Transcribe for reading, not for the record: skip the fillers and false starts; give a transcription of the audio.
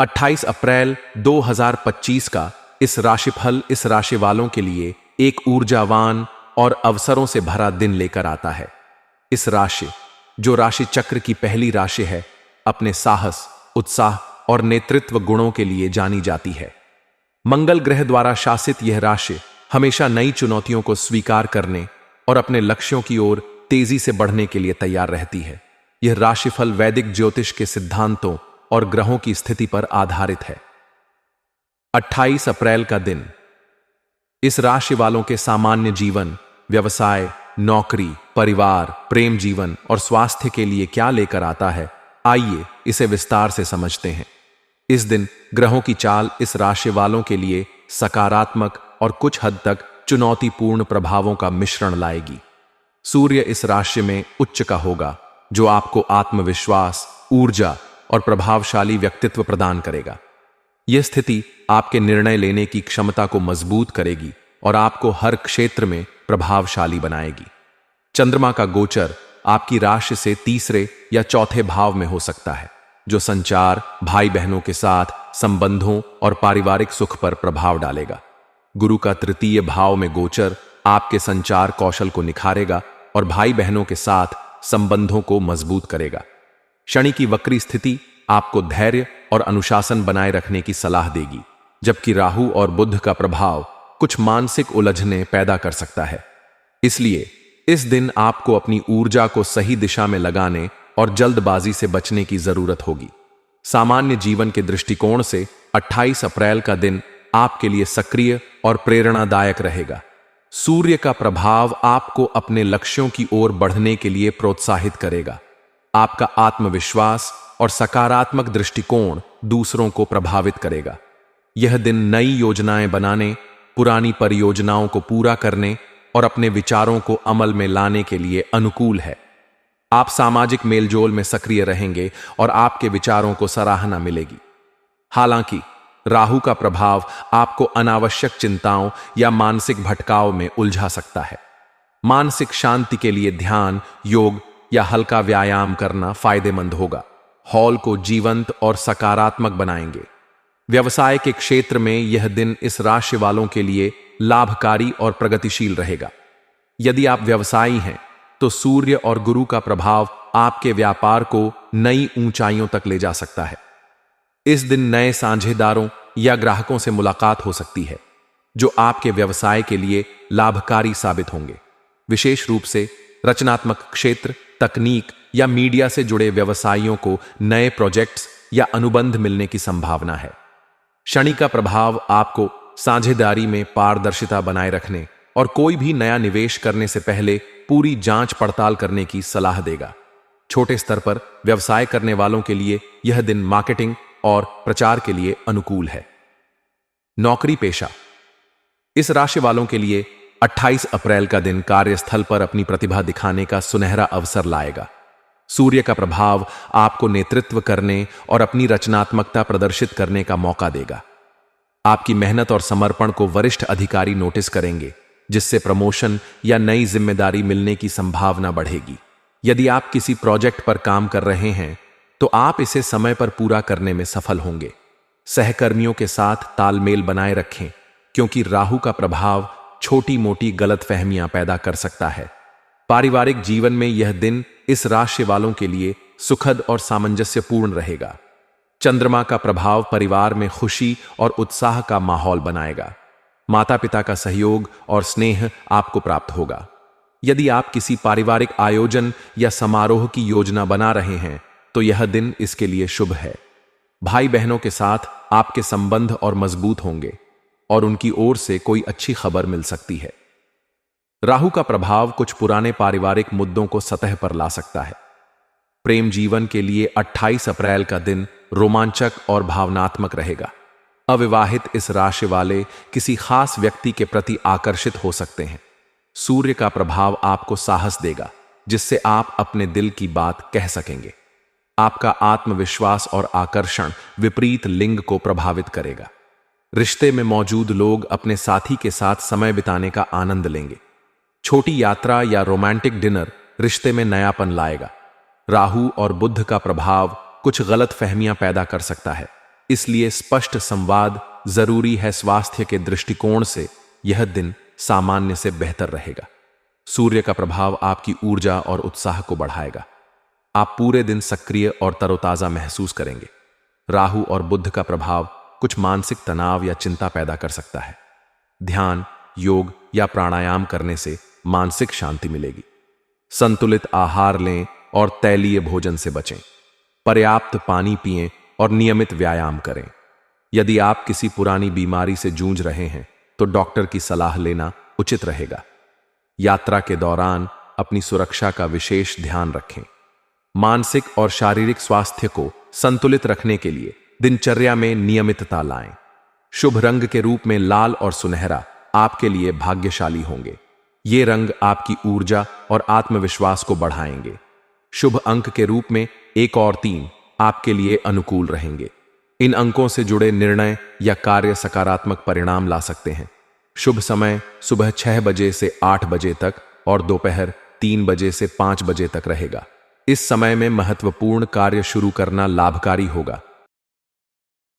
28 अप्रैल 2025 का इस राशिफल इस राशि वालों के लिए एक ऊर्जावान और अवसरों से भरा दिन लेकर आता है। इस राशि, जो राशि चक्र की पहली राशि है, अपने साहस, उत्साह और नेतृत्व गुणों के लिए जानी जाती है। मंगल ग्रह द्वारा शासित यह राशि हमेशा नई चुनौतियों को स्वीकार करने और अपने लक्ष्यों की ओर तेजी से बढ़ने के लिए तैयार रहती है। यह राशिफल वैदिक ज्योतिष के सिद्धांतों और ग्रहों की स्थिति पर आधारित है। 28 अप्रैल का दिन इस राशि वालों के सामान्य जीवन, व्यवसाय, नौकरी, परिवार, प्रेम जीवन और स्वास्थ्य के लिए क्या लेकर आता है, आइए इसे विस्तार से समझते हैं। इस दिन ग्रहों की चाल इस राशि वालों के लिए सकारात्मक और कुछ हद तक चुनौतीपूर्ण प्रभावों का मिश्रण लाएगी। सूर्य इस राशि में उच्च का होगा, जो आपको आत्मविश्वास, ऊर्जा और प्रभावशाली व्यक्तित्व प्रदान करेगा। यह स्थिति आपके निर्णय लेने की क्षमता को मजबूत करेगी और आपको हर क्षेत्र में प्रभावशाली बनाएगी। चंद्रमा का गोचर आपकी राशि से तीसरे या चौथे भाव में हो सकता है, जो संचार, भाई बहनों के साथ संबंधों और पारिवारिक सुख पर प्रभाव डालेगा। गुरु का तृतीय भाव में गोचर आपके संचार कौशल को निखारेगा और भाई बहनों के साथ संबंधों को मजबूत करेगा। शनि की वक्री स्थिति आपको धैर्य और अनुशासन बनाए रखने की सलाह देगी, जबकि राहु और बुध का प्रभाव कुछ मानसिक उलझने पैदा कर सकता है। इसलिए इस दिन आपको अपनी ऊर्जा को सही दिशा में लगाने और जल्दबाजी से बचने की जरूरत होगी। सामान्य जीवन के दृष्टिकोण से 28 अप्रैल का दिन आपके लिए सक्रिय और प्रेरणादायक रहेगा। सूर्य का प्रभाव आपको अपने लक्ष्यों की ओर बढ़ने के लिए प्रोत्साहित करेगा। आपका आत्मविश्वास और सकारात्मक दृष्टिकोण दूसरों को प्रभावित करेगा। यह दिन नई योजनाएं बनाने, पुरानी परियोजनाओं को पूरा करने और अपने विचारों को अमल में लाने के लिए अनुकूल है। आप सामाजिक मेलजोल में सक्रिय रहेंगे और आपके विचारों को सराहना मिलेगी। हालांकि राहु का प्रभाव आपको अनावश्यक चिंताओं या मानसिक भटकाव में उलझा सकता है। मानसिक शांति के लिए ध्यान, योग या हल्का व्यायाम करना फायदेमंद होगा। हॉल को जीवंत और सकारात्मक बनाएंगे। व्यवसाय के क्षेत्र में यह दिन इस राशि वालों के लिए लाभकारी और प्रगतिशील रहेगा। यदि आप व्यवसायी हैं, तो सूर्य और गुरु का प्रभाव आपके व्यापार को नई ऊंचाइयों तक ले जा सकता है। इस दिन नए साझेदारों या ग्राहकों से मुलाकात हो सकती है, जो आपके व्यवसाय के लिए लाभकारी साबित होंगे। विशेष रूप से रचनात्मक क्षेत्र, तकनीक या मीडिया से जुड़े व्यवसायियों को नए प्रोजेक्ट्स या अनुबंध मिलने की संभावना है। शनि का प्रभाव आपको साझेदारी में पारदर्शिता बनाए रखने और कोई भी नया निवेश करने से पहले पूरी जांच पड़ताल करने की सलाह देगा। छोटे स्तर पर व्यवसाय करने वालों के लिए यह दिन मार्केटिंग और प्रचार के लिए अनुकूल है। नौकरी पेशा इस राशि वालों के लिए 28 अप्रैल का दिन कार्यस्थल पर अपनी प्रतिभा दिखाने का सुनहरा अवसर लाएगा। सूर्य का प्रभाव आपको नेतृत्व करने और अपनी रचनात्मकता प्रदर्शित करने का मौका देगा। आपकी मेहनत और समर्पण को वरिष्ठ अधिकारी नोटिस करेंगे, जिससे प्रमोशन या नई जिम्मेदारी मिलने की संभावना बढ़ेगी। यदि आप किसी प्रोजेक्ट पर काम कर रहे हैं, तो आप इसे समय पर पूरा करने में सफल होंगे। सहकर्मियों के साथ तालमेल बनाए रखें, क्योंकि राहु का प्रभाव छोटी मोटी गलतफहमियां पैदा कर सकता है। पारिवारिक जीवन में यह दिन इस राशि वालों के लिए सुखद और सामंजस्यपूर्ण रहेगा। चंद्रमा का प्रभाव परिवार में खुशी और उत्साह का माहौल बनाएगा। माता पिता का सहयोग और स्नेह आपको प्राप्त होगा। यदि आप किसी पारिवारिक आयोजन या समारोह की योजना बना रहे हैं, तो यह दिन इसके लिए शुभ है। भाई बहनों के साथ आपके संबंध और मजबूत होंगे और उनकी ओर से कोई अच्छी खबर मिल सकती है। राहु का प्रभाव कुछ पुराने पारिवारिक मुद्दों को सतह पर ला सकता है। प्रेम जीवन के लिए 28 अप्रैल का दिन रोमांचक और भावनात्मक रहेगा। अविवाहित इस राशि वाले किसी खास व्यक्ति के प्रति आकर्षित हो सकते हैं। सूर्य का प्रभाव आपको साहस देगा, जिससे आप अपने दिल की बात कह सकेंगे। आपका आत्मविश्वास और आकर्षण विपरीत लिंग को प्रभावित करेगा। रिश्ते में मौजूद लोग अपने साथी के साथ समय बिताने का आनंद लेंगे। छोटी यात्रा या रोमांटिक डिनर रिश्ते में नयापन लाएगा। राहु और बुध का प्रभाव कुछ गलत फहमियां पैदा कर सकता है, इसलिए स्पष्ट संवाद जरूरी है। स्वास्थ्य के दृष्टिकोण से यह दिन सामान्य से बेहतर रहेगा। सूर्य का प्रभाव आपकी ऊर्जा और उत्साह को बढ़ाएगा। आप पूरे दिन सक्रिय और तरोताजा महसूस करेंगे। राहु और बुध का प्रभाव कुछ मानसिक तनाव या चिंता पैदा कर सकता है। ध्यान, योग या प्राणायाम करने से मानसिक शांति मिलेगी। संतुलित आहार लें और तैलीय भोजन से बचें। पर्याप्त पानी पिएं और नियमित व्यायाम करें। यदि आप किसी पुरानी बीमारी से जूझ रहे हैं तो डॉक्टर की सलाह लेना उचित रहेगा। यात्रा के दौरान अपनी सुरक्षा का विशेष ध्यान रखें। मानसिक और शारीरिक स्वास्थ्य को संतुलित रखने के लिए दिनचर्या में नियमितता लाएं। शुभ रंग के रूप में लाल और सुनहरा आपके लिए भाग्यशाली होंगे। ये रंग आपकी ऊर्जा और आत्मविश्वास को बढ़ाएंगे। शुभ अंक के रूप में 1 और 3 आपके लिए अनुकूल रहेंगे। इन अंकों से जुड़े निर्णय या कार्य सकारात्मक परिणाम ला सकते हैं। शुभ समय सुबह 6 बजे से 8 बजे तक और दोपहर 3 बजे से 5 बजे तक रहेगा। इस समय में महत्वपूर्ण कार्य शुरू करना लाभकारी होगा।